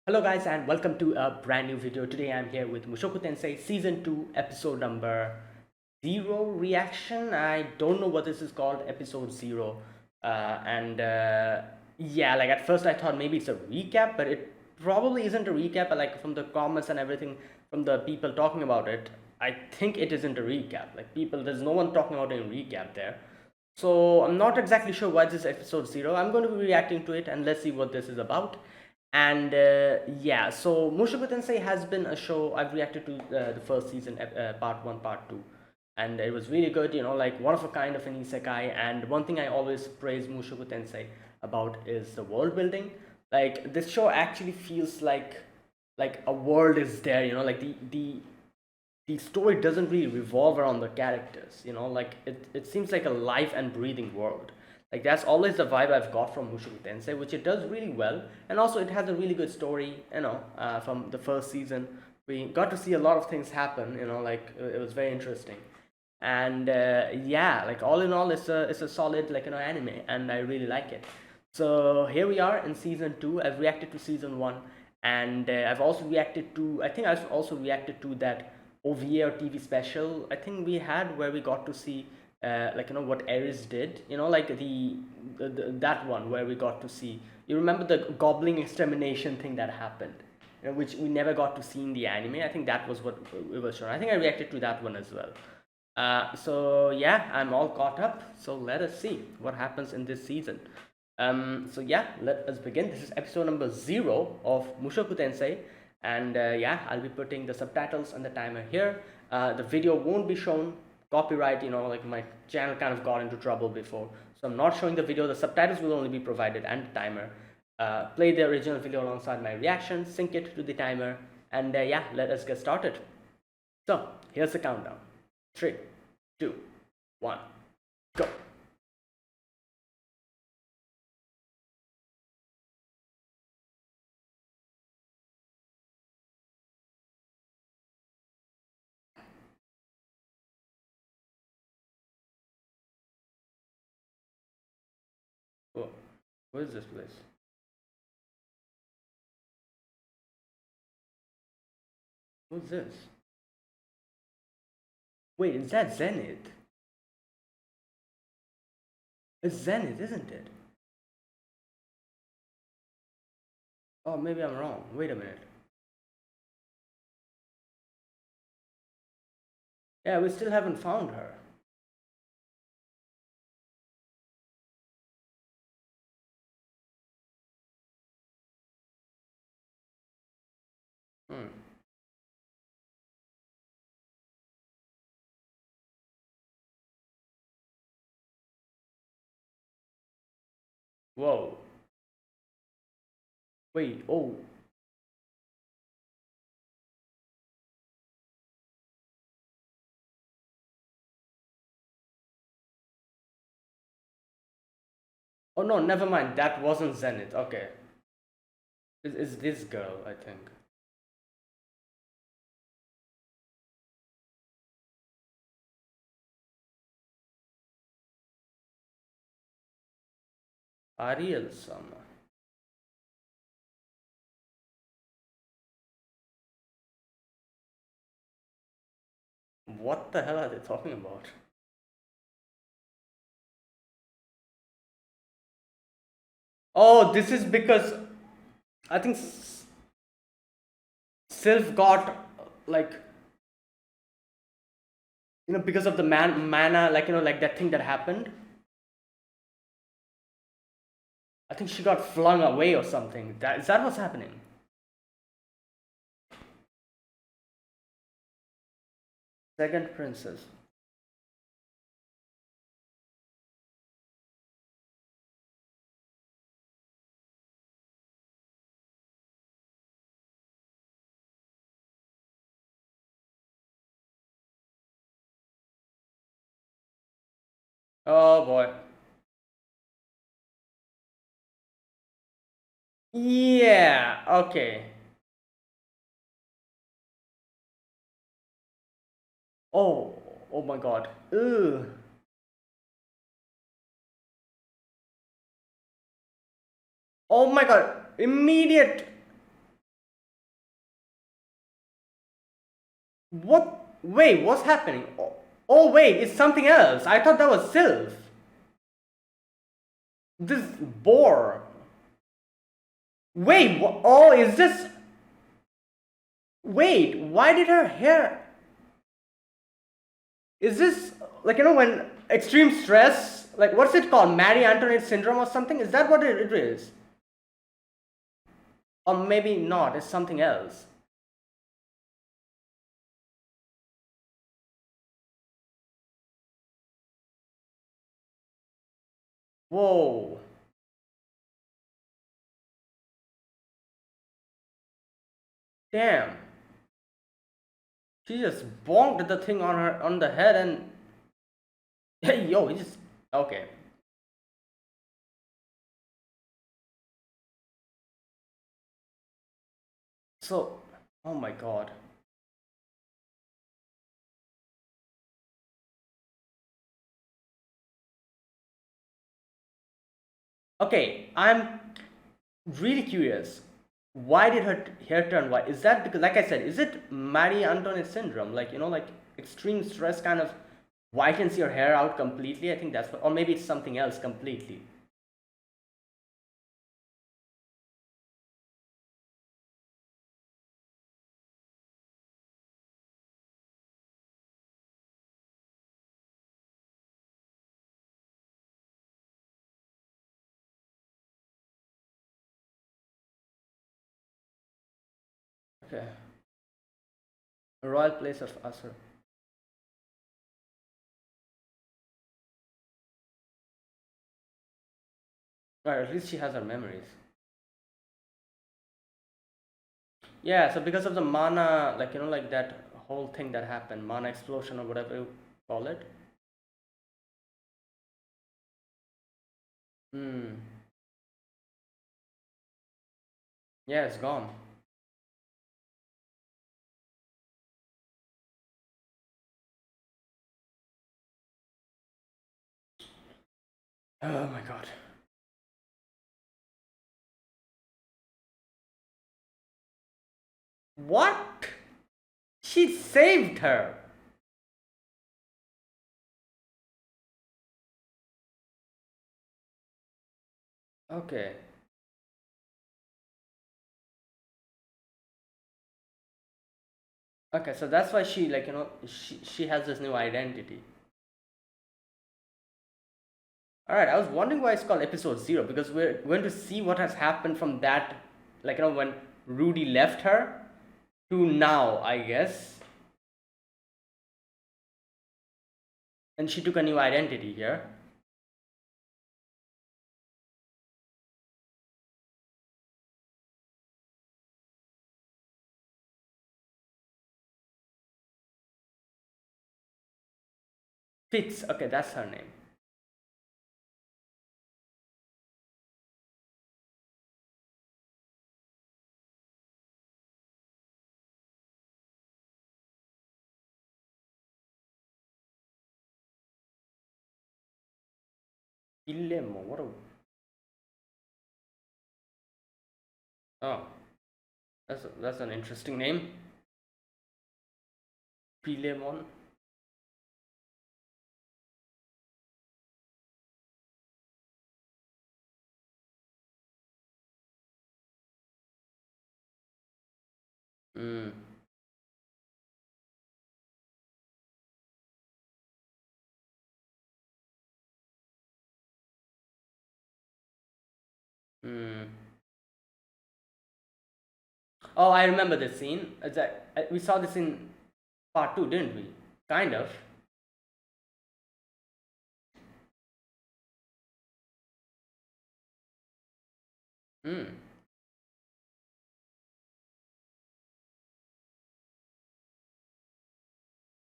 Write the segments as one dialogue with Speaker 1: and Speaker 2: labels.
Speaker 1: Hello guys and welcome to a brand new video. Today I'm here with Mushoku Tensei Season 2 episode number 0 reaction. I don't know what this is called, episode 0. And Yeah, like at first I thought maybe it's a recap, but it probably isn't a recap. But like from the comments and everything, from the people talking about it, I think it isn't a recap. Like there's no one talking about any recap there. So I'm not exactly sure why this is episode 0. I'm going to be reacting to it and let's see what this is about. And Yeah, so Mushoku Tensei has been a show I've reacted to the first season, part 1, part 2. And it was really good, like one of a kind of an isekai. And one thing I always praise Mushoku Tensei about is the world building. Like this show actually feels like a world is there, like the story doesn't really revolve around the characters, like it seems like a live and breathing world. Like that's always the vibe I've got from Mushoku Tensei, which it does really well. And also it has a really good story, from the first season. We got to see a lot of things happen, like it was very interesting. And Yeah, like all in all, it's a solid, like, anime, and I really like it. So here we are in season 2. I've reacted to season 1, and I think I've also reacted to that OVA or TV special I think we had, where we got to see like, what Ares did, like that one where we got to see, you remember the goblin extermination thing that happened, which we never got to see in the anime. I think that was what it was shown. I think I reacted to that one as well. So yeah, I'm all caught up. So let us see what happens in this season. So yeah, let us begin. This is episode number 0 of Mushoku Tensei, and yeah, I'll be putting the subtitles and the timer here. The video won't be shown. Copyright, like my channel kind of got into trouble before, so I'm not showing the video. The subtitles will only be provided and the timer. Play the original video alongside my reaction, sync it to the timer, and yeah, let us get started. So here's the countdown. 3, 2, 1, go. Oh, what is this place? What's this? Wait, is that Zenith? It's Zenith, isn't it? Oh, maybe I'm wrong. Wait a minute. Yeah, we still haven't found her. Hmm. Whoa. Wait, oh. Oh no, never mind. That wasn't Zenith. Okay. It's this girl, I think. Ariel Sama. What the hell are they talking about? Oh, this is because I think Sylph got, like, because of the mana, like, like that thing that happened. I think she got flung away or something. Is that what's happening? Second princess. Oh boy. Yeah, okay. Oh, oh my god. Ugh. Oh my god. Immediate. What? Wait, what's happening? Oh, wait, it's something else. I thought that was Sylph. This boar. Wait, oh, is this. Wait, why did her hair. Is this like, when extreme stress, like what's it called? Marie Antoinette syndrome or something? Is that what it is? Or maybe not, it's something else. Whoa. Damn. She just bonked the thing on the head and hey yo, he just okay. So oh my god. Okay, I'm really curious. Why did her hair turn white? Is that because, like I said, is it Marie Antoinette syndrome? Like, like extreme stress kind of whitens your hair out completely? I think that's what, or maybe it's something else completely. Okay. A royal place of Asur. Right, at least she has her memories. Yeah, so because of the mana, like, like that whole thing that happened, mana explosion or whatever you call it. Hmm. Yeah, it's gone. Oh my god. What? She saved her. Okay. Okay, so that's why she, like, she has this new identity. Alright, I was wondering why it's called episode zero, because we're going to see what has happened from that, like, when Rudy left her to now, I guess. And she took a new identity here. Fitz, okay, that's her name. Ilemo, what a. Oh, that's an interesting name. Pilemon. Hmm. Hmm. Oh, I remember this scene. We saw this in part two, didn't we? Kind of. Hmm.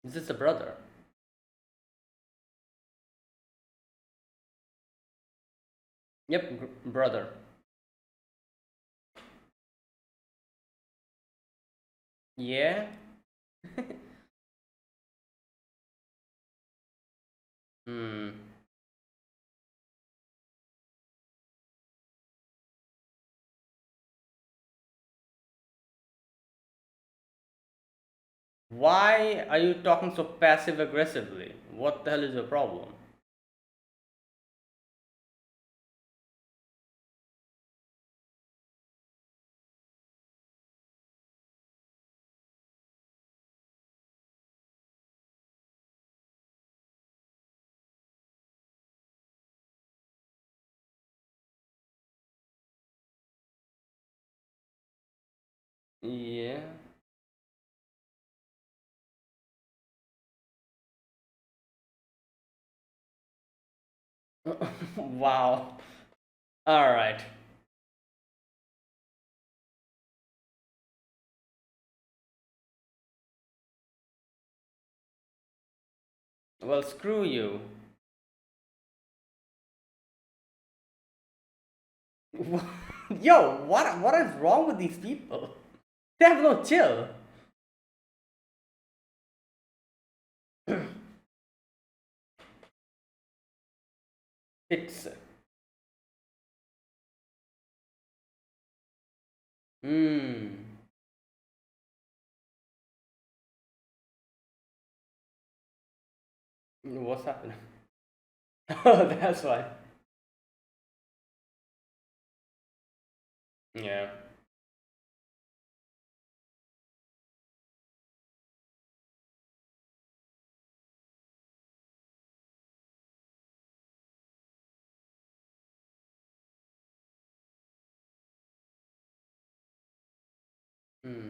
Speaker 1: Is this the brother? Yep, brother. Yeah. Hmm. Why are you talking so passive aggressively? What the hell is your problem? Yeah. Wow. All right. Well, screw you. Yo, what is wrong with these people? They have no chill. It's hmm. What's happening? Oh, that's why. Yeah. Hmm.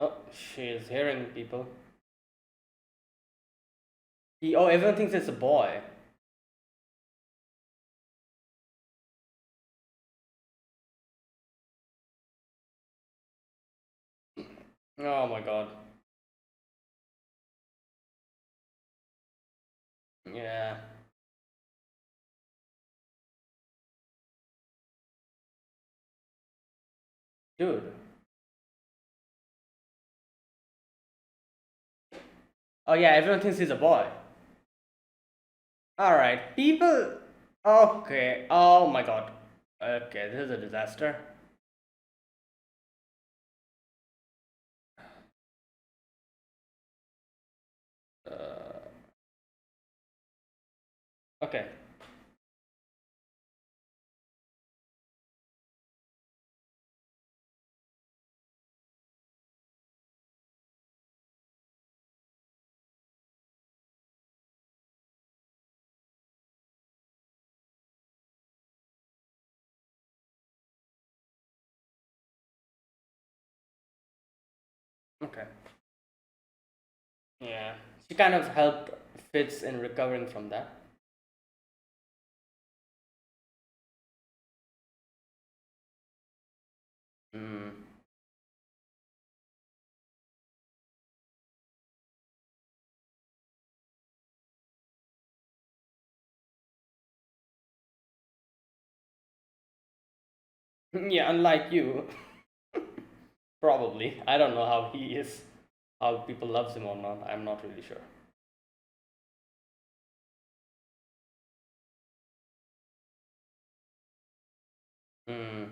Speaker 1: Oh, she is hearing people. Oh, everyone thinks it's a boy. Oh my god. Yeah. Dude. Oh yeah, everyone thinks he's a boy. Alright, people. Okay. Oh my god. Okay, this is a disaster. Uh, okay. Okay. Yeah. She kind of helped Fitz in recovering from that. Hmm. Yeah, unlike you, probably. I don't know how he is, how people loves him or not. I'm not really sure. Hmm.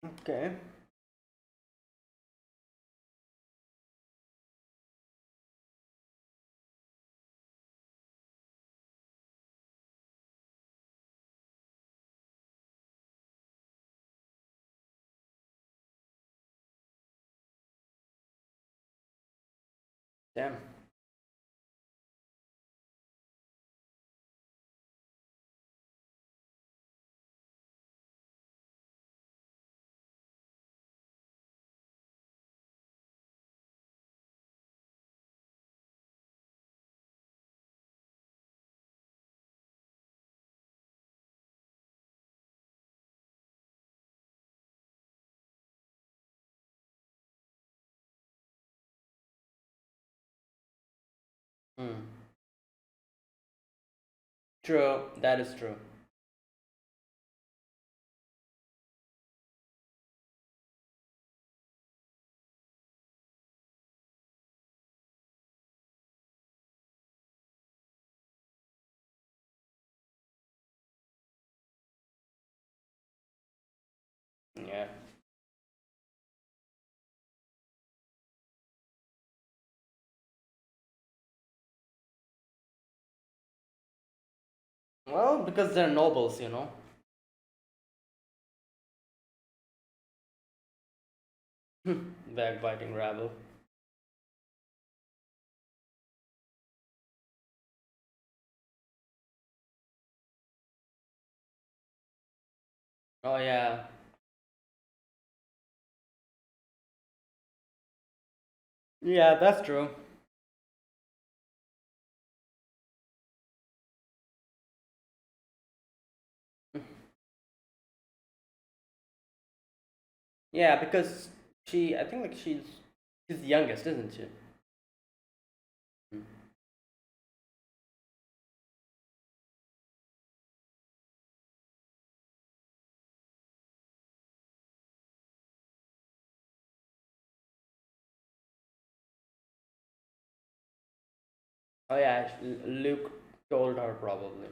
Speaker 1: Okay. Damn. Hmm. True. That is true. Yeah. Well, because they're nobles, you know. Backbiting rabble. Oh yeah. Yeah, that's true. Yeah, because I think like she's the youngest, isn't she? Mm. Oh yeah, Luke told her probably.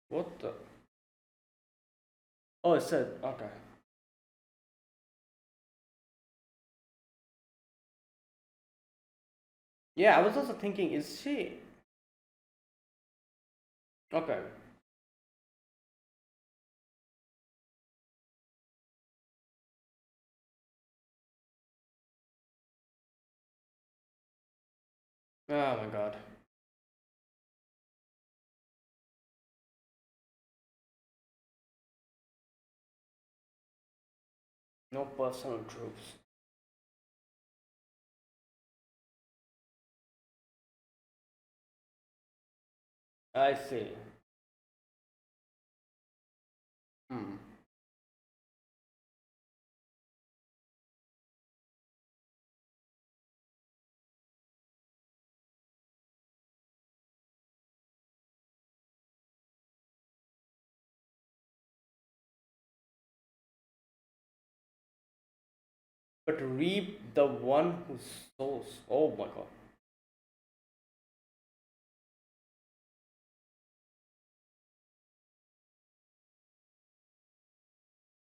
Speaker 1: What the? Oh, it said okay. Yeah, I was also thinking, is she okay? Oh my god. No personal truths. I see. Hmm. But reap the one who sows. Oh my god.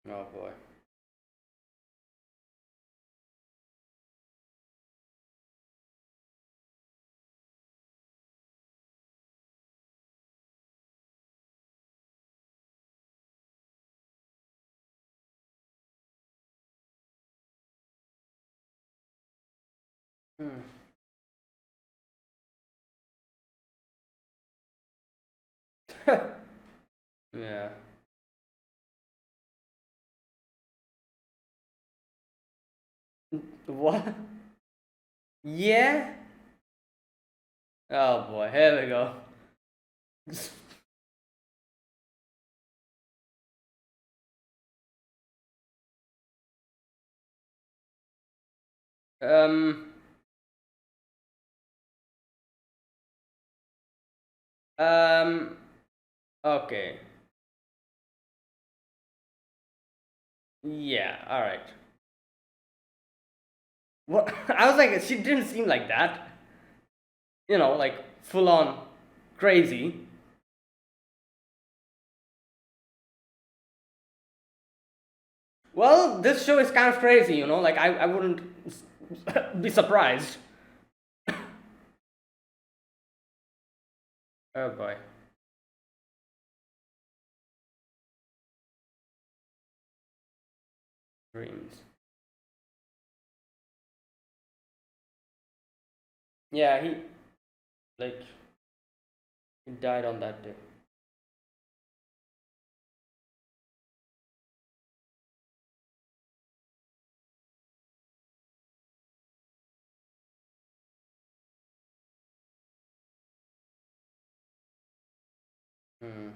Speaker 1: Oh boy. Hmm. Yeah. What? Yeah. Oh boy. Here we go. um. Um. Okay. Yeah. All right. What? I was like, she didn't seem like that. You know, like full on crazy. Well, this show is kind of crazy. You know, like I wouldn't be surprised. Oh boy. Dreams. Yeah. He like he died on that day. Hmm.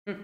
Speaker 1: Okay.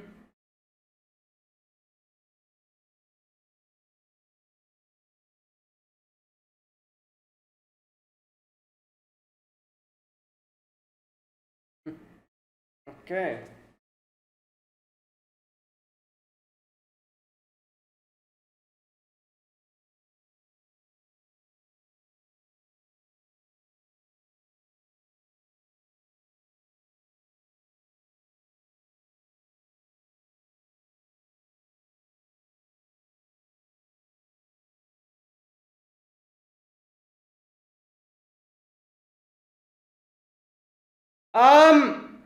Speaker 1: Um,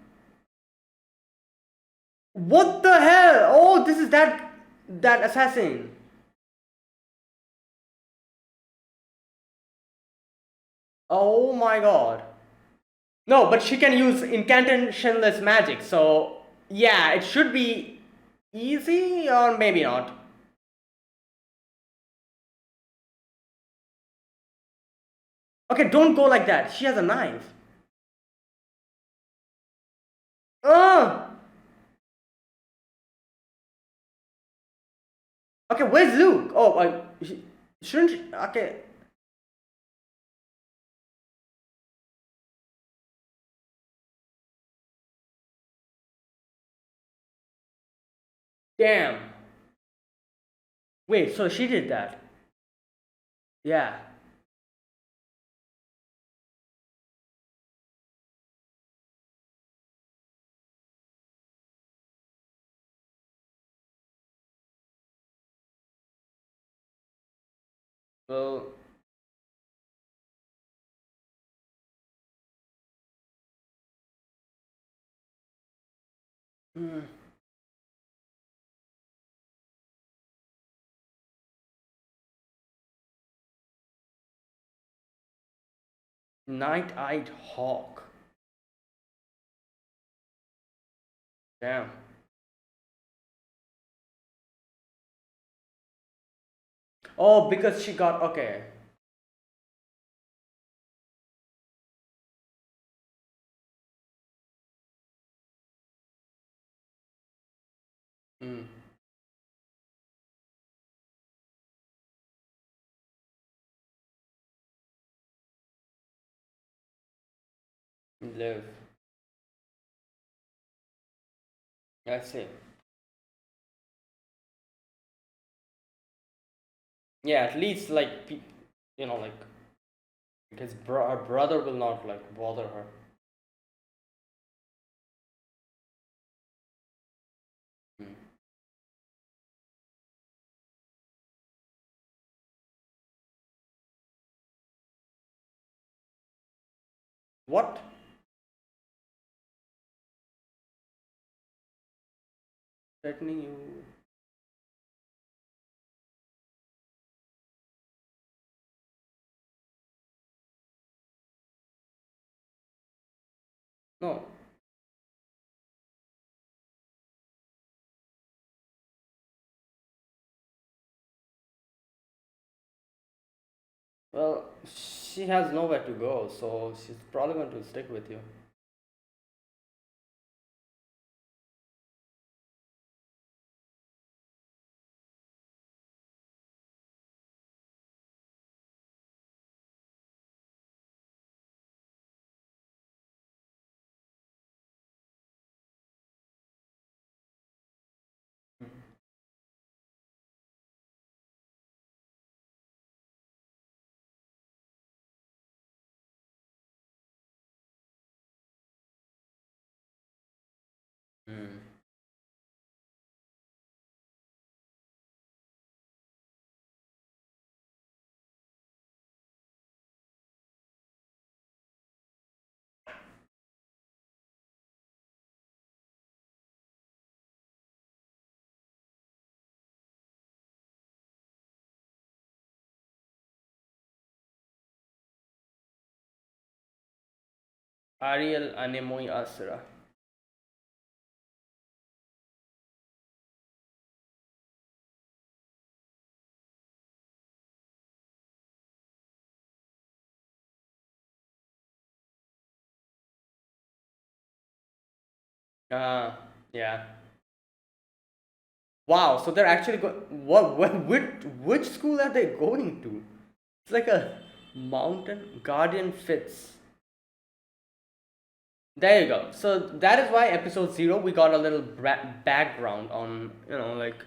Speaker 1: what the hell? Oh, this is that assassin. Oh my god. No, but she can use incantationless magic, so yeah, it should be easy or maybe not. Okay, don't go like that. She has a knife. Oh! Okay, where's Luke? Oh, shouldn't she? Okay. Damn. Wait, so she did that? Yeah. Well, hmm, night-eyed hawk. Damn. Oh, because she got okay. Mm, live. I see. Yeah, at least like like because her brother will not like bother her. Mm. What? Threatening you? No. Well, she has nowhere to go, so she's probably going to stick with you. Mm. Ariel Anemoi Asura. Yeah. Wow, so they're actually going. Which school are they going to? It's like a mountain guardian fits. There you go. So that is why episode zero we got a little background on like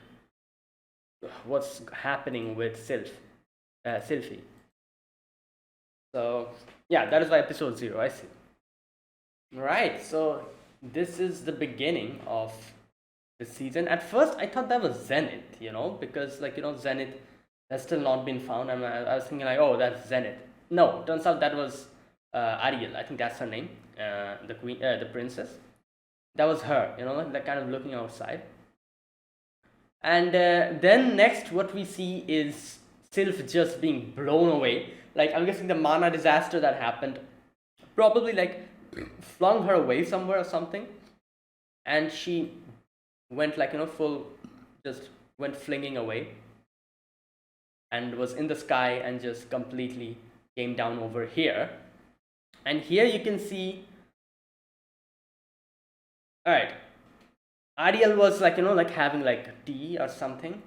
Speaker 1: what's happening with Sylphie. So yeah, that is why episode zero. I see. Right. So this is the beginning of the season. At first, I thought that was Zenith, because Zenith has still not been found, and I was thinking like, oh, that's Zenith. No, turns out that was Ariel. I think that's her name, the queen, the princess. That was her, like kind of looking outside. And then next, what we see is Sylph just being blown away. Like I'm guessing the mana disaster that happened probably like flung her away somewhere or something, and she went like full, just went flinging away, and was in the sky and just completely came down over here. And here you can see, all right, Ariel was like like having like tea or something,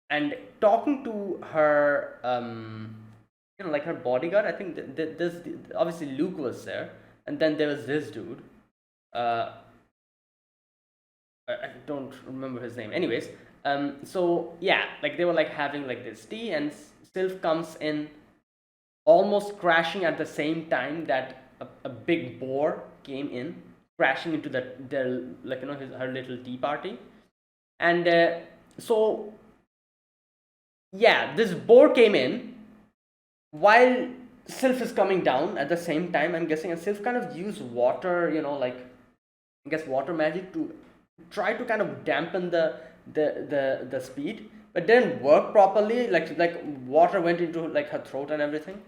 Speaker 1: and talking to her like her bodyguard. I think this obviously Luke was there, and then there was this dude. uh I don't remember his name. Anyways, so yeah, like they were like having like this tea, and Sylph comes in, almost crashing at the same time that a big boar came in, crashing into their like her little tea party, and so yeah, this boar came in while Sylph is coming down at the same time. I'm guessing, and Sylph kind of used water, like I guess water magic to try to kind of dampen the speed, but didn't work properly. Like water went into like her throat and everything,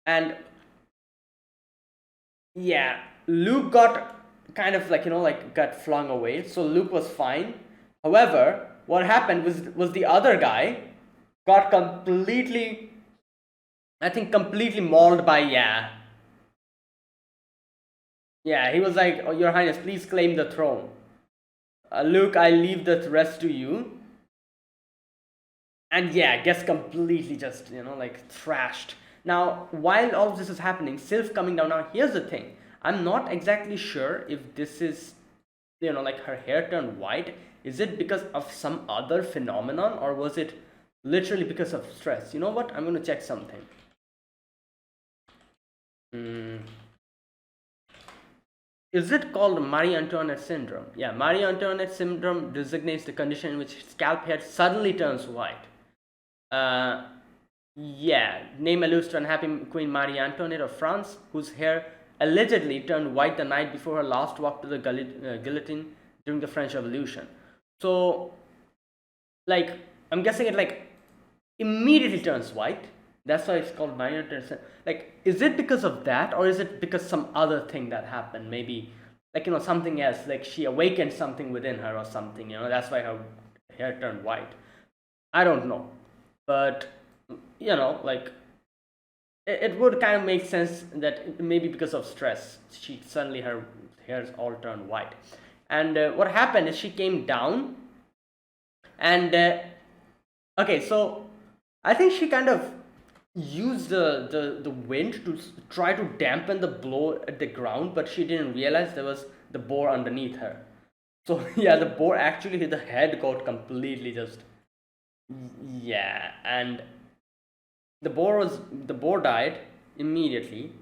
Speaker 1: and yeah, Luke got kind of like like got flung away. So Luke was fine. However, what happened was the other guy got completely, I think, completely mauled by yeah. He was like, "Oh, Your Highness, please claim the throne. Luke, I leave the rest to you." And yeah, gets completely just like thrashed. Now while all of this is happening, Sylph coming down. Now here's the thing, I'm not exactly sure if this is like her hair turned white. Is it because of some other phenomenon, or was it literally because of stress? You know what, I'm going to check something. Hmm. Is it called Marie Antoinette syndrome? Yeah, Marie Antoinette syndrome designates the condition in which scalp hair suddenly turns white. Uh, yeah, name alludes to unhappy Queen Marie Antoinette of France, whose hair allegedly turned white the night before her last walk to the guillotine during the French Revolution. So, like, I'm guessing it like immediately turns white. That's why it's called Marie Antoinette. Like, is it because of that, or is it because some other thing that happened? Maybe like something else, like she awakened something within her or something. That's why her hair turned white. I don't know, but like it would kind of make sense that maybe because of stress, she suddenly her hairs all turned white. And what happened is she came down, and okay, so I think she kind of used the wind to try to dampen the blow at the ground, but she didn't realize there was the boar underneath her. So yeah, the boar actually, the head got completely just, yeah, and the boar died immediately,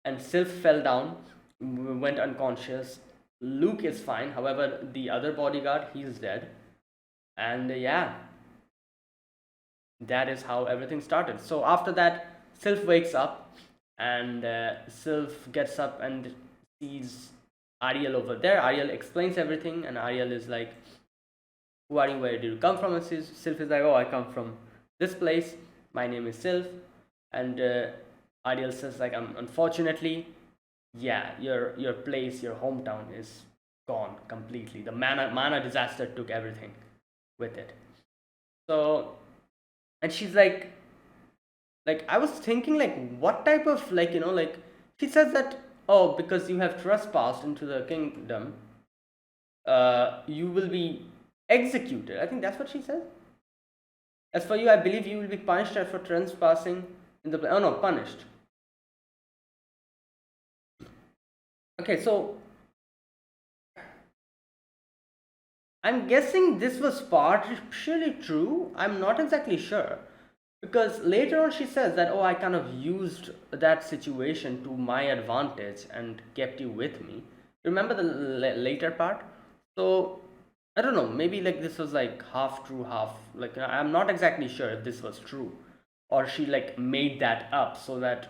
Speaker 1: and Sylph fell down, went unconscious. Luke is fine, however, the other bodyguard, he's dead. And yeah, that is how everything started. So after that, Sylph wakes up, and Sylph gets up and sees Ariel over there. Ariel explains everything, and Ariel is like, "Who are you? Where did you come from?" And Sylph is like, "Oh, I come from this place. My name is Sylph." And Ariel says like, "Unfortunately, yeah, your place, your hometown is gone completely. The mana disaster took everything with it." So, and she's like I was thinking like, what type of like like she says that, "Oh, because you have trespassed into the kingdom, you will be executed. I think that's what she said. As for you, I believe you will be punished for trespassing in the. Oh no, punished. Okay, so I'm guessing this was partially true. I'm not exactly sure. Because later on she says that, oh, I kind of used that situation to my advantage and kept you with me. Remember the later part? So I don't know, maybe like this was like half true, half like I'm not exactly sure if this was true, or she like made that up so that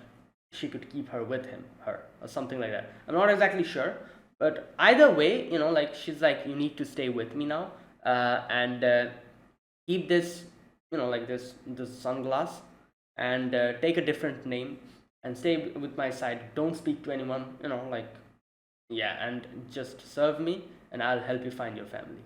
Speaker 1: she could keep her with her, or something like that. I'm not exactly sure, but either way, like she's like, you need to stay with me now, and keep this, like this sunglass, and take a different name and stay with my side. Don't speak to anyone, like, yeah, and just serve me, and I'll help you find your family.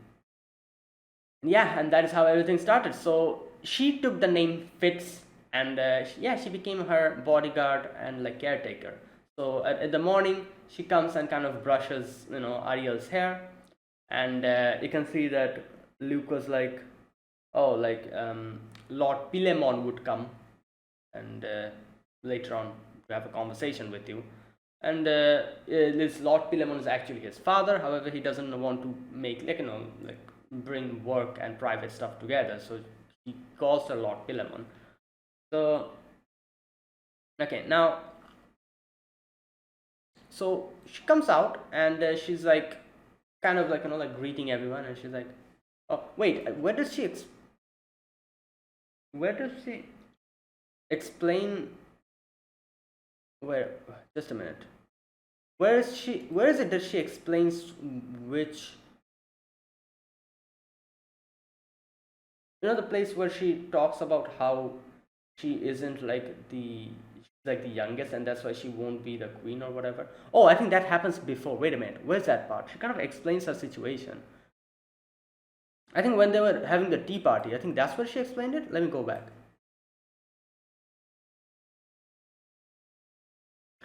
Speaker 1: Yeah, and that is how everything started. So she took the name Fitz, and yeah, she became her bodyguard and like caretaker. So at the morning, she comes and kind of brushes, Ariel's hair, and you can see that Luke was like, oh, like Lord Pilemon would come, and later on to have a conversation with you. And this Lord Pilemon is actually his father. However, he doesn't want to make like bring work and private stuff together, so he calls her Lord Pilemon. So okay, now so she comes out, and she's like kind of like like greeting everyone, and she's like, oh wait, where does she explain where just a minute, where is it that she explains which, the place where she talks about how she isn't like the youngest, and that's why she won't be the queen or whatever. Oh, I think that happens before. Wait a minute, where's that part? She kind of explains her situation. I think when they were having the tea party, I think that's where she explained it. Let me go back.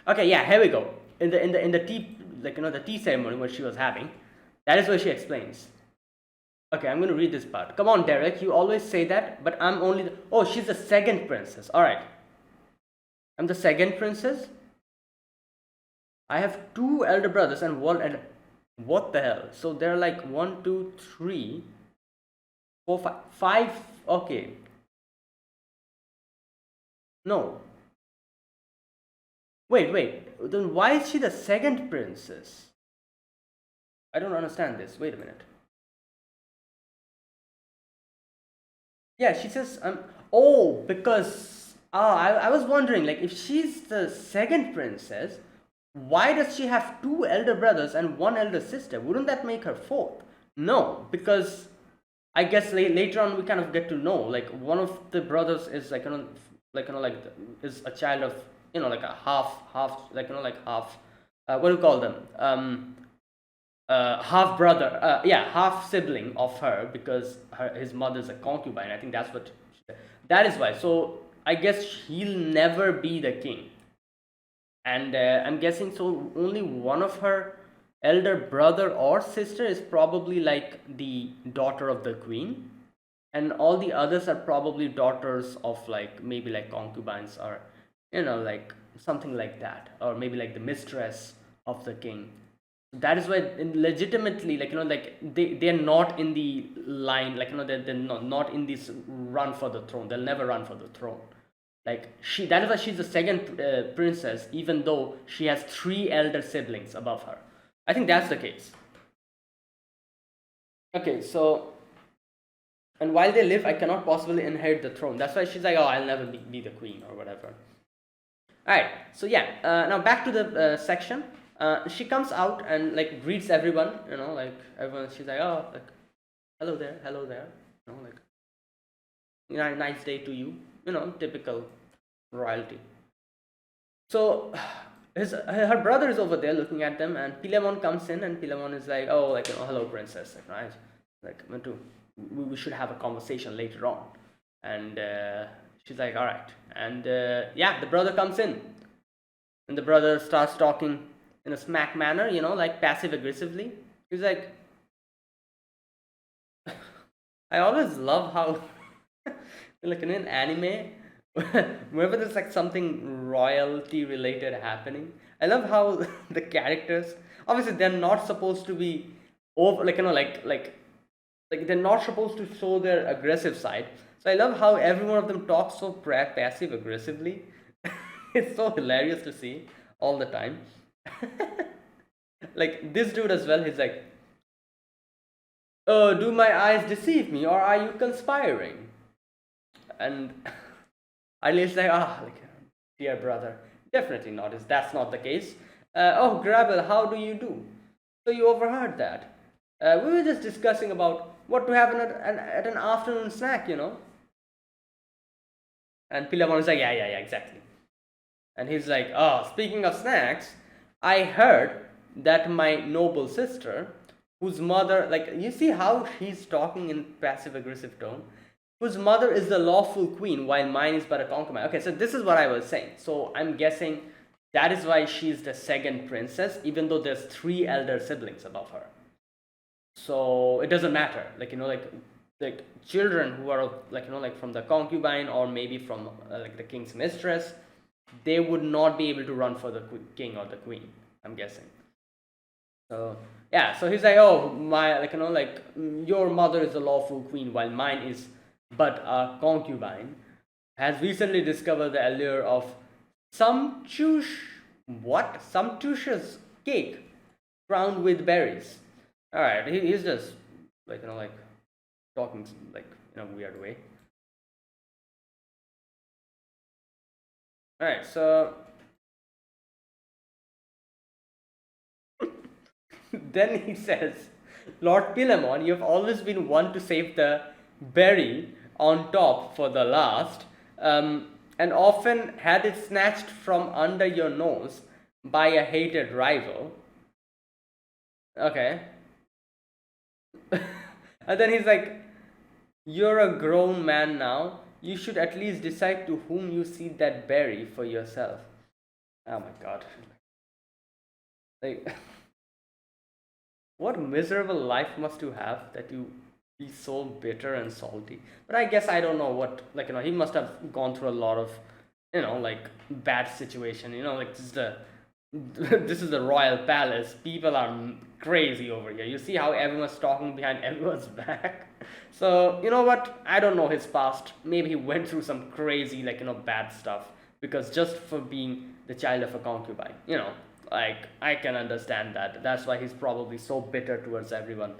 Speaker 1: Okay, yeah, here we go. In the tea, like the tea ceremony where she was having, that is where she explains. Okay, I'm gonna read this part. Come on, Derek, you always say that, but I'm only the. Oh, she's the second princess. All right, I'm the second princess. I have two elder brothers and one elder. What the hell? So they're like one, two, three, four, five, five. Okay, no. Wait. Then why is she the second princess? I don't understand this. Wait a minute. Yeah, she says, oh, because I was wondering, like, if she's the second princess, why does she have two elder brothers and one elder sister? Wouldn't that make her fourth? No, because I guess later on we kind of get to know, like, one of the brothers is like is a child of like a half like like half what do you call them, half brother, yeah, half sibling of her, because his mother's a concubine. I think that's what that is why. So I guess he'll never be the king, and I'm guessing so only one of her elder brother or sister is probably like the daughter of the queen, and all the others are probably daughters of like maybe like concubines, or like something like that, or maybe like the mistress of the king. That is why legitimately, like like they're not in the line, like they're not in this run for the throne. They'll never run for the throne. Like that is why she's the second princess, even though she has three elder siblings above her. I think that's the case. Okay, so and while they live, I cannot possibly inherit the throne. That's why she's like, oh, I'll never be the queen or whatever. All right, so yeah, now back to the section. She comes out and like greets everyone, like everyone. She's like, oh, like, hello there, like, nice day to you, typical royalty. So her brother is over there looking at them, and Pilemon comes in, and Pilemon is like, oh, like, hello, princess, like, right, like, we should have a conversation later on, and she's like, all right, and yeah, the brother comes in, and the brother starts talking in a smack manner, like passive aggressively. He's like, I always love how, like in an anime, whenever there's like something royalty related happening, I love how the characters, obviously they're not supposed to be over, like like they're not supposed to show their aggressive side. So I love how every one of them talks so passive aggressively. It's so hilarious to see all the time. Like this dude as well, he's like, "Oh, do my eyes deceive me, or are you conspiring?" And Ali's like, like, dear brother, definitely not. That's not the case. Oh, Grabel, how do you do? So you overheard that. We were just discussing about what to have at an afternoon snack, you know. And Pilamon is like, yeah, exactly. And he's like, oh, speaking of snacks, I heard that my noble sister, whose mother, like, you see how she's talking in passive aggressive tone, whose mother is the lawful queen while mine is but a concubine. Okay, so this is what I was saying. So I'm guessing that is why she's the second princess, even though there's three elder siblings above her. So it doesn't matter, like, you know, like children who are, like, you know, like from the concubine or maybe from like the king's mistress, they would not be able to run for the king or the queen, I'm guessing. So yeah, so he's like, oh, my, like, you know, like, your mother is the lawful queen while mine is but a concubine, has recently discovered the allure of sumptuous cake crowned with berries. All right, he's just, like, you know, like talking like in a weird way. All right, so then he says, Lord Pilamon, you've always been one to save the berry on top for the last, and often had it snatched from under your nose by a hated rival. Okay. And then he's like, you're a grown man now. You should at least decide to whom you cede that berry for yourself. Oh my god. Like, what miserable life must you have that you be so bitter and salty? But I guess I don't know what, like, you know, he must have gone through a lot of, you know, like bad situation. You know, like this is the this is the royal palace. People are crazy over here. You see how everyone's talking behind everyone's back. So you know what? I don't know his past. Maybe he went through some crazy, like, you know, bad stuff because just for being the child of a concubine. You know, like I can understand that. That's why he's probably so bitter towards everyone,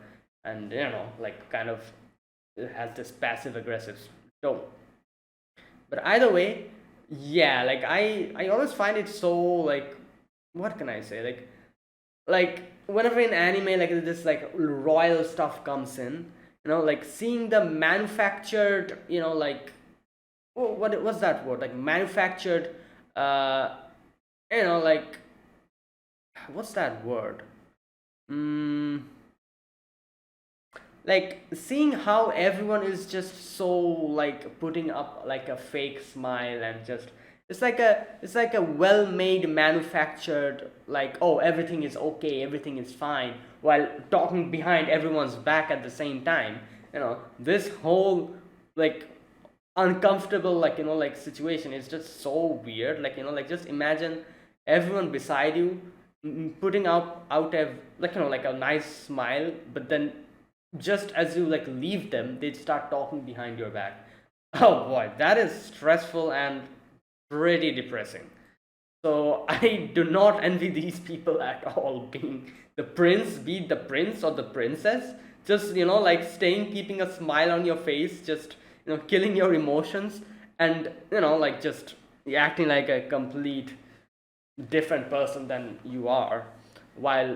Speaker 1: and you know, like kind of has this passive aggressive tone. But either way, yeah, like I always find it so, like, what can I say, like whenever in anime like this like royal stuff comes in, you know, like seeing the manufactured, you know, like, oh, what's that word, like manufactured, uh you know, like, what's that word, mm, like seeing how everyone is just so like putting up like a fake smile and just, it's like a well-made manufactured, like, oh, everything is okay, everything is fine, while talking behind everyone's back at the same time. You know, this whole like uncomfortable, like, you know, like situation is just so weird. Like, you know, like just imagine everyone beside you, putting out a, like, you know, like a nice smile, but then just as you like leave them, they start talking behind your back. Oh boy, that is stressful and pretty depressing. So I do not envy these people at all, being the prince, be it the prince or the princess, just, you know, like staying, keeping a smile on your face, just, you know, killing your emotions, and, you know, like just acting like a complete different person than you are, while,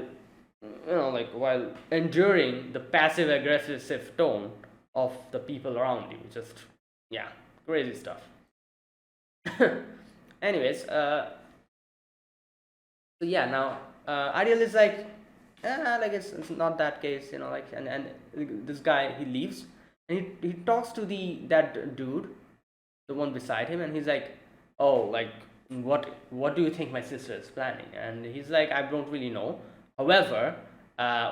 Speaker 1: you know, like while enduring the passive aggressive tone of the people around you. Just, yeah, crazy stuff. Anyways, so yeah, now Ariel is like, like it's not that case, you know, like, and this guy, he leaves, and he talks to that dude, the one beside him, and he's like, oh, like, what do you think my sister is planning? And he's like, I don't really know. However,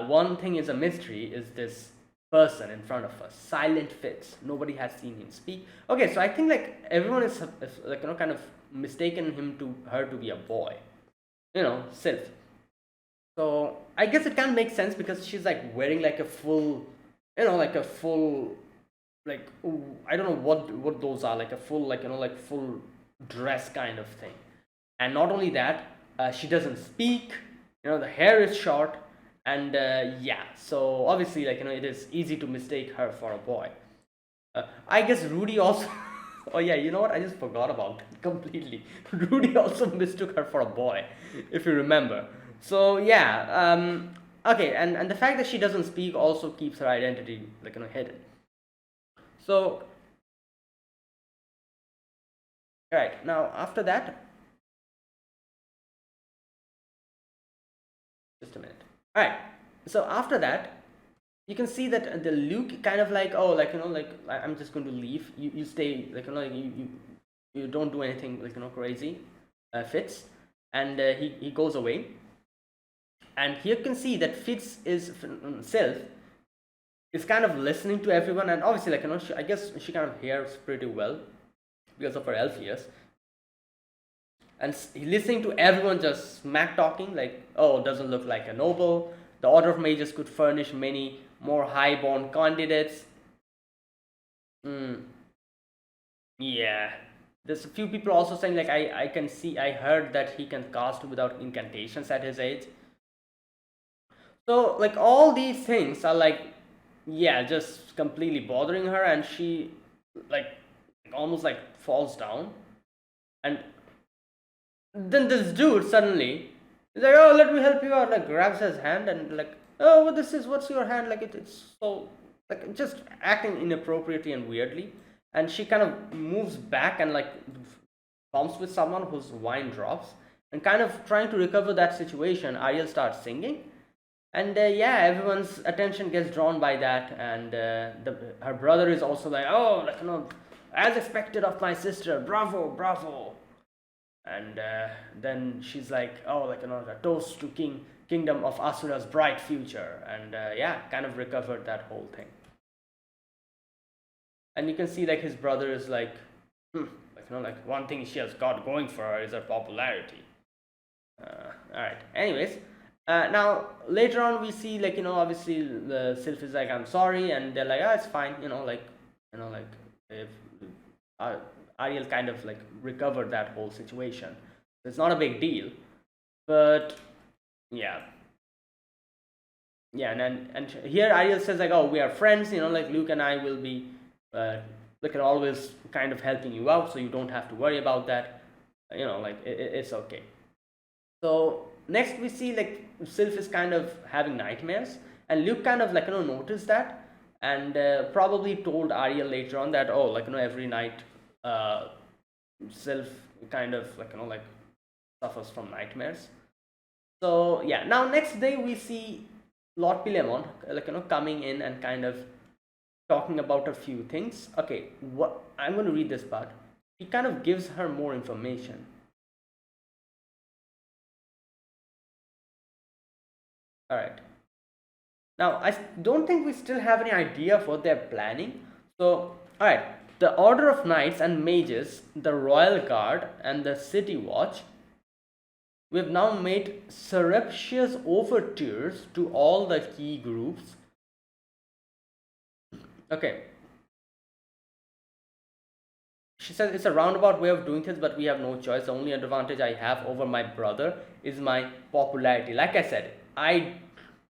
Speaker 1: one thing is a mystery, is this person in front of us. Silent Fitz. Nobody has seen him speak. Okay, so I think like everyone is like kind of mistaken her to be a boy. Sylph. So I guess it can make sense because she's like wearing like a full, like a full, like I don't know what those are, like a full, like like full dress kind of thing. And not only that, she doesn't speak. The hair is short, and yeah. So obviously, like it is easy to mistake her for a boy. I guess Rudy also. Oh yeah, you know what? I just forgot about it completely. Rudy also mistook her for a boy, if you remember. So yeah, okay, and the fact that she doesn't speak also keeps her identity like hidden. So right now after that, just a minute. All right. So after that, you can see that the Luke kind of like, oh, like like I'm just going to leave. You stay, like like you don't do anything like crazy, Fitz, and he goes away. And here you can see that Fitz is self is kind of listening to everyone, and obviously like I guess she kind of hears pretty well because of her elf ears, and listening to everyone just smack talking like, oh, doesn't look like a noble. The Order of Mages could furnish many more high-born candidates. Yeah, there's a few people also saying like I can see, I heard that he can cast without incantations at his age. So like all these things are like, yeah, just completely bothering her, and she like almost like falls down, and then this dude suddenly is like, oh, let me help you out, like grabs his hand and like, oh, what this is, what's your hand, like it's so like just acting inappropriately and weirdly, and she kind of moves back and like bumps with someone whose wine drops, and kind of trying to recover that situation, Ariel starts singing, and yeah, everyone's attention gets drawn by that, and her brother is also like, oh, like as expected of my sister, bravo, bravo. And then she's like, oh, like a toast to kingdom of Asura's bright future, and yeah, kind of recovered that whole thing. And you can see like his brother is like, like like one thing she has got going for her is her popularity. All right, anyways, now later on we see like obviously the Sylph is like, I'm sorry, and they're like, oh, it's fine, like if uh, Ariel kind of like recovered that whole situation. It's not a big deal, but yeah, yeah, and here Ariel says like, oh, we are friends, like Luke and I will be like always kind of helping you out, so you don't have to worry about that. Like it's okay. So next we see like Sylph is kind of having nightmares, and Luke kind of like noticed that, and probably told Ariel later on that, oh, like every night Sylph kind of like like suffers from nightmares. So yeah, now next day we see Lord Pilemon like coming in and kind of talking about a few things. Okay, what I'm going to read this part. He kind of gives her more information. All right. Now I don't think we still have any idea of what they're planning. So all right, the Order of Knights and Mages, the Royal Guard, and the City Watch, we've now made surreptitious overtures to all the key groups. Okay. She says it's a roundabout way of doing things, but we have no choice. The only advantage I have over my brother is my popularity. Like I said, I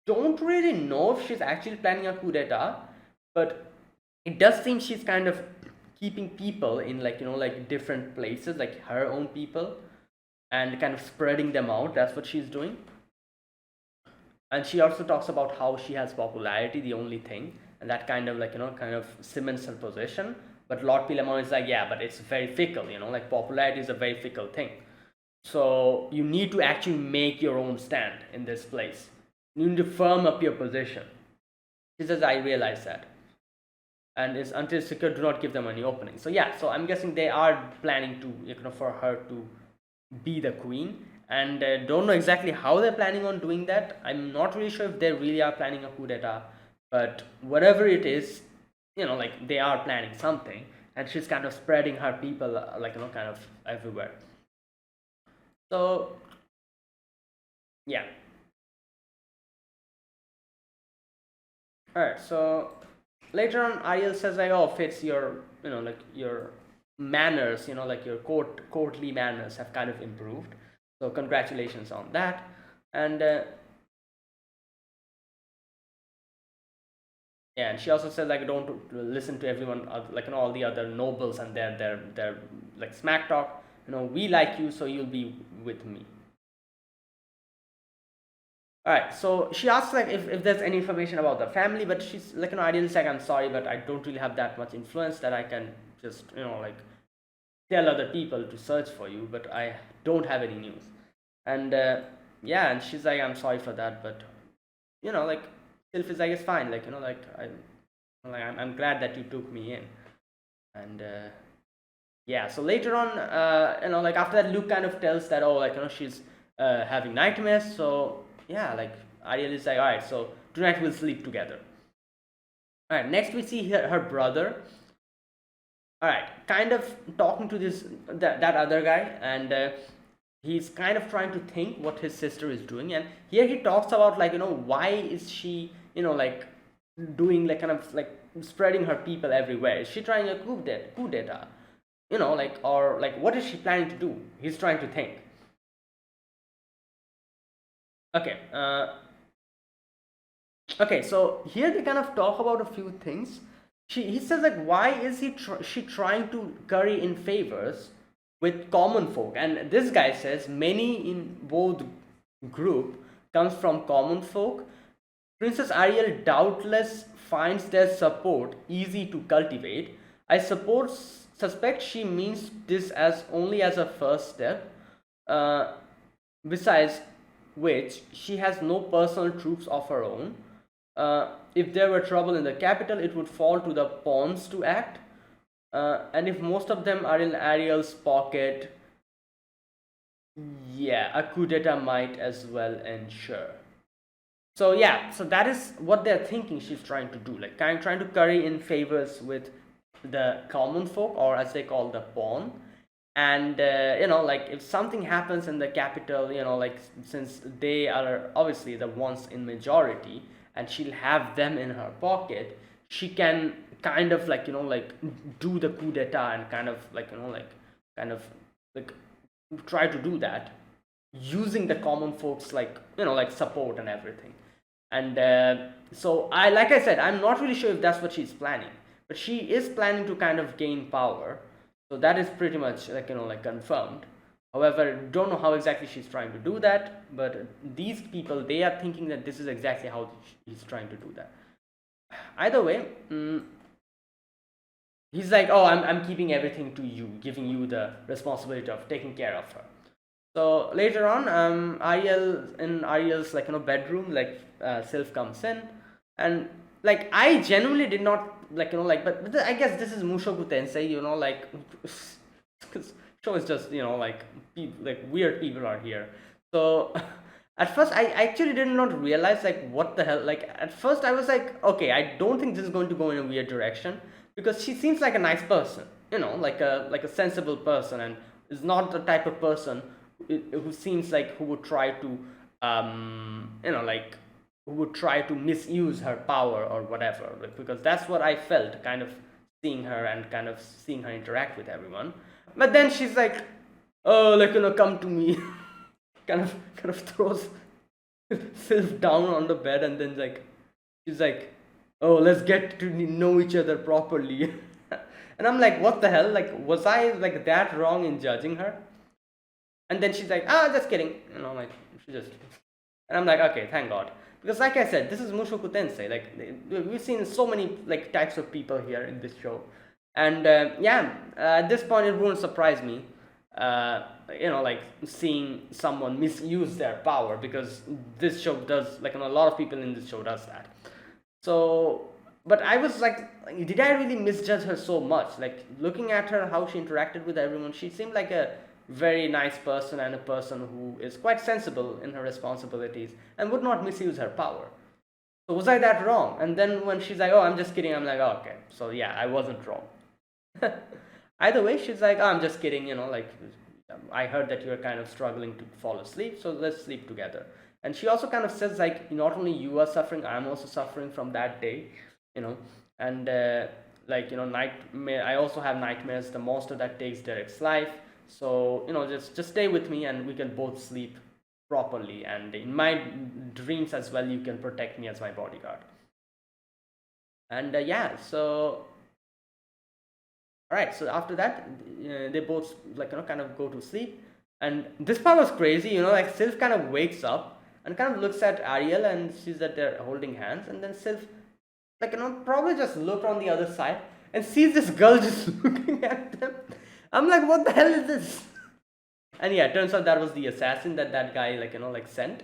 Speaker 1: don't really know if she's actually planning a coup d'etat, but it does seem she's kind of keeping people in like like different places, like her own people, and kind of spreading them out. That's what she's doing. And she also talks about how she has popularity, the only thing, and that kind of like kind of cements her position. But Lord Pilemon is like, yeah, but it's very fickle, like popularity is a very fickle thing. So you need to actually make your own stand in this place. You need to firm up your position. She says, I realize that. And it's until secure, do not give them any opening. So yeah, so I'm guessing they are planning to, for her to be the queen. And don't know exactly how they're planning on doing that. I'm not really sure if they really are planning a coup d'etat. but whatever it is, like they are planning something, and she's kind of spreading her people, like kind of everywhere. So yeah. All right. So later on, Ariel says like, "Oh, Fitz, your like your manners, like your courtly manners have kind of improved. So congratulations on that." And yeah, and she also said like, "Don't listen to everyone, like all the other nobles and their like smack talk. We like you, so you'll be with me." All right, so she asks like if there's any information about the family, but she's like, ideally like, I'm sorry, but I don't really have that much influence that I can just like tell other people to search for you, but I don't have any news. And yeah, and she's like, I'm sorry for that, but like Sylph is like, it's fine, like like I'm glad that you took me in. And yeah, so later on, like after that, Luke kind of tells that, oh, like she's having nightmares. So yeah, like Ariel is like, all right, so tonight we'll sleep together. All right, next we see her brother. All right, kind of talking to that other guy, and he's kind of trying to think what his sister is doing, and here he talks about like why is she like doing like kind of like spreading her people everywhere? Is she trying a coup d'etat? Like, or like what is she planning to do? He's trying to think. Okay. Okay, so here they kind of talk about a few things. He says like, why is she trying to curry in favors with common folk? And this guy says many in both group comes from common folk. Princess Ariel doubtless finds their support easy to cultivate. I suspect she means this as only as a first step. Uh, Besides which, she has no personal troops of her own. If there were trouble in the capital, it would fall to the pawns to act. And if most of them are in Ariel's pocket, yeah, a coup d'etat might as well ensure. So yeah, so that is what they're thinking she's trying to do, like kind of trying to curry in favors with the common folk, or as they call the pawn. And like if something happens in the capital, like since they are obviously the ones in majority, and she'll have them in her pocket, she can kind of like like do the coup d'etat and kind of like like kind of like try to do that using the common folks like like support and everything. And so like I said, I'm not really sure if that's what she's planning, but she is planning to kind of gain power. So that is pretty much like like confirmed. However, don't know how exactly she's trying to do that, but these people, they are thinking that this is exactly how he's trying to do that. Either way, he's like, oh, I'm keeping everything to you, giving you the responsibility of taking care of her. So later on, Ariel's like bedroom, like Sylph comes in, and like I genuinely did not like like, but I guess this is Mushoku Tensei, like because show is just like like weird people are here. So at first I actually did not realize like what the hell. Like at first I was like, okay, I don't think this is going to go in a weird direction, because she seems like a nice person, like a sensible person, and is not the type of person who seems like who would try to like who would try to misuse her power or whatever, like, because that's what I felt kind of seeing her and kind of seeing her interact with everyone. But then she's like, oh, like come to me. kind of throws Sylph down on the bed, and then like she's like, oh, let's get to know each other properly. And I'm like, what the hell, like was I like that wrong in judging her? And then she's like, ah, just kidding. Like, she just. And I'm like, okay, thank God. Because, like I said, this is Mushoku Tensei. Like, we've seen so many like types of people here in this show. And yeah, at this point, it won't surprise me, like seeing someone misuse their power, because this show does, like, a lot of people in this show does that. So, but I was like, did I really misjudge her so much? Like, looking at her, how she interacted with everyone, she seemed like a very nice person, and a person who is quite sensible in her responsibilities and would not misuse her power. So was I that wrong? And then when she's like, oh, I'm just kidding, I'm like, oh, okay, so yeah, I wasn't wrong. Either way, she's like, oh, I'm just kidding, like, I heard that you're kind of struggling to fall asleep, so let's sleep together. And she also kind of says, like, not only you are suffering, I'm also suffering from that day, you know, and like, nightmare. I also have nightmares. The monster that takes Derek's life. So, just stay with me, and we can both sleep properly. And in my dreams as well, you can protect me as my bodyguard. And yeah, so all right, so after that, they both, like, kind of go to sleep. And this part was crazy, like, Sylph kind of wakes up and kind of looks at Ariel and sees that they're holding hands. And then Sylph, like, probably just looked on the other side and sees this girl just looking at them. I'm like, what the hell is this? And yeah, it turns out that was the assassin that guy, like, like, sent.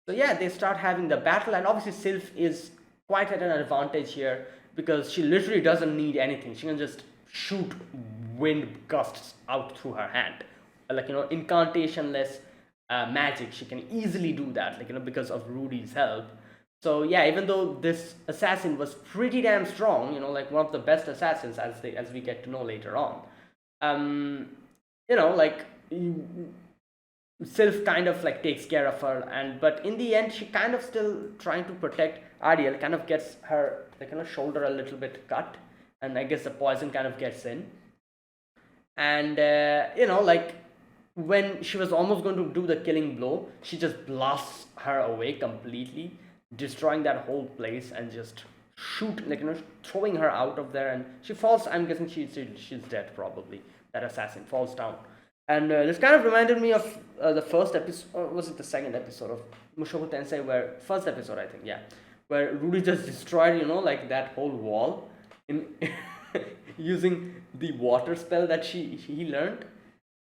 Speaker 1: So yeah, they start having the battle, and obviously Sylph is quite at an advantage here because she literally doesn't need anything. She can just shoot wind gusts out through her hand, like, incantationless magic. She can easily do that, like, because of Rudy's help. So yeah, even though this assassin was pretty damn strong, like one of the best assassins, as we get to know later on, like, Sylph kind of, like, takes care of her, and but in the end she kind of still trying to protect Ariel, kind of gets her, like, shoulder a little bit cut, and I guess the poison kind of gets in. And like, when she was almost going to do the killing blow, she just blasts her away completely, destroying that whole place, and just shoot, like, throwing her out of there, and she falls. I'm guessing she's dead probably. That assassin falls down. And this kind of reminded me of the first episode, or was it the second episode of Mushoku Tensei, where, first episode I think, yeah, where Rudy just destroyed, like, that whole wall in using the water spell that he learned.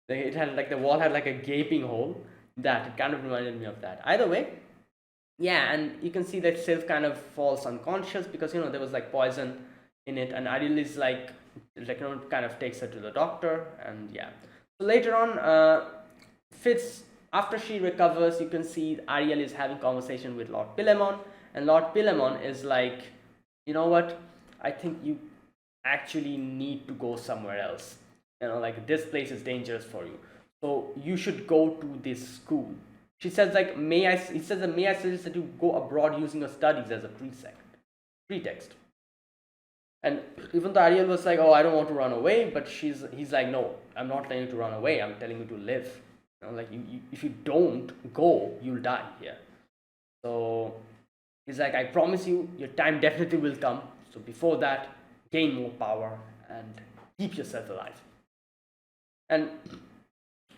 Speaker 1: It had, like, the wall had, like, a gaping hole. That, it kind of reminded me of that. Either way, yeah, and you can see that Sylph kind of falls unconscious because, there was, like, poison in it, and Ariel is like, kind of takes her to the doctor, and yeah. So later on, Fitz, after she recovers, you can see Ariel is having conversation with Lord Pilemon, and Lord Pilemon is like, you know what? I think you actually need to go somewhere else. Like, this place is dangerous for you. So you should go to this school. She says, like, he says that, may I suggest that you go abroad using your studies as a pretext. And even though Ariel was like, oh, I don't want to run away, but he's like, no, I'm not telling you to run away, I'm telling you to live. Like, if you don't go, you'll die here. So he's like, I promise you, your time definitely will come. So before that, gain more power and keep yourself alive. And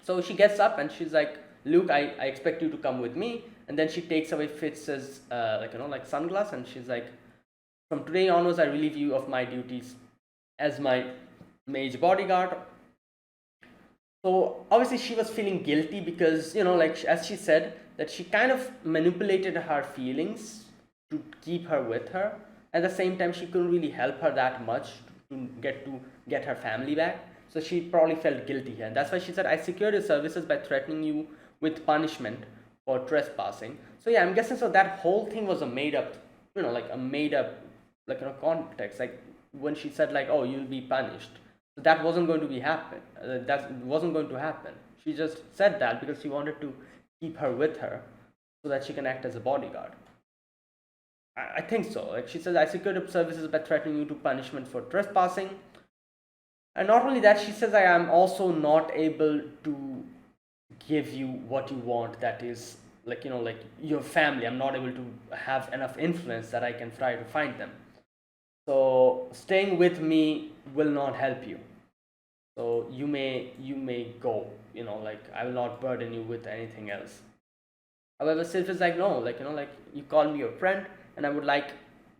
Speaker 1: so she gets up and she's like, Luke, I expect you to come with me. And then she takes away Fitz's like sunglass, and she's like, from today onwards, I relieve you of my duties as my mage bodyguard. So obviously she was feeling guilty because, like, as she said, that she kind of manipulated her feelings to keep her with her. At the same time, she couldn't really help her that much to get her family back. So she probably felt guilty here. And that's why she said, I secured your services by threatening you with punishment for trespassing. So yeah, I'm guessing so that whole thing was a made up, context. Like, when she said, like, oh, you'll be punished, so that wasn't going to be happen. That wasn't going to happen. She just said that because she wanted to keep her with her so that she can act as a bodyguard. I think so. Like, she says, I secured your services by threatening you to punishment for trespassing. And not only that, she says, I am also not able to give you what you want, that is, like, like your family. I'm not able to have enough influence that I can try to find them. So staying with me will not help you. So you may go, like, I will not burden you with anything else. However, Sylph is like, no, like, like, you call me your friend, and I would like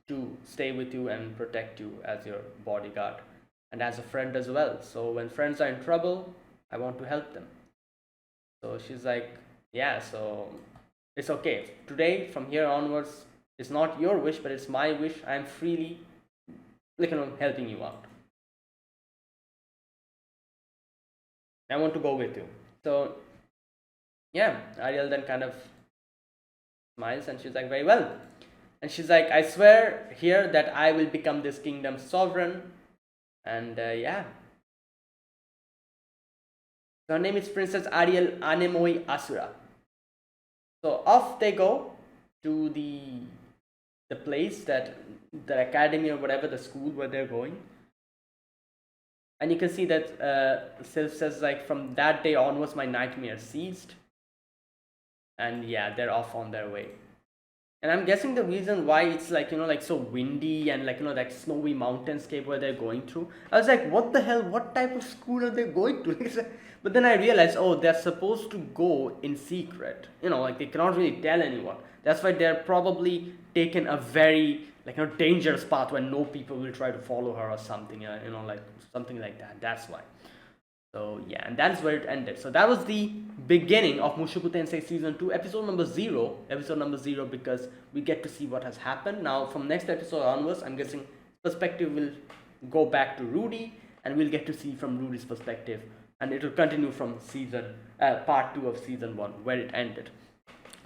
Speaker 1: to stay with you and protect you as your bodyguard and as a friend as well. So when friends are in trouble, I want to help them. So she's like, yeah, so it's okay. Today, from here onwards, it's not your wish, but it's my wish. I'm freely, like, helping you out. I want to go with you. So yeah, Ariel then kind of smiles and she's like, very well. And she's like, I swear here that I will become this kingdom's sovereign. And yeah. So her name is Princess Ariel Anemoi Asura. So off they go to the place, that the academy or whatever, the school where they're going. And you can see that Sylph says, like, from that day onwards my nightmare ceased. And yeah, they're off on their way. And I'm guessing the reason why it's like, like so windy and like, like snowy mountainscape where they're going through. I was like, what the hell? What type of school are they going to? But then I realized, oh, they're supposed to go in secret. Like they cannot really tell anyone. That's why they're probably taken a very like dangerous path where no people will try to follow her or something. Like something like that. That's why. So yeah, and that's where it ended. So that was the beginning of Mushoku Tensei Season 2, episode number 0. Episode number 0, because we get to see what has happened. Now from next episode onwards, I'm guessing perspective will go back to Rudy, and we'll get to see from Rudy's perspective. And it will continue from part 2 of Season 1, where it ended.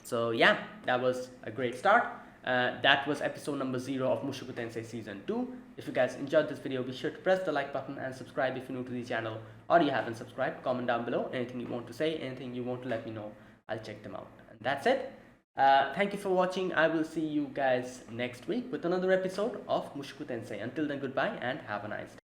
Speaker 1: So yeah, that was a great start. That was episode number 0 of Mushoku Tensei Season 2. If you guys enjoyed this video, be sure to press the like button and subscribe if you're new to the channel, or you haven't subscribed. Comment down below anything you want to say, anything you want to let me know. I'll check them out. And that's it. Thank you for watching. I will see you guys next week with another episode of Mushoku Tensei. Until then, goodbye and have a nice day.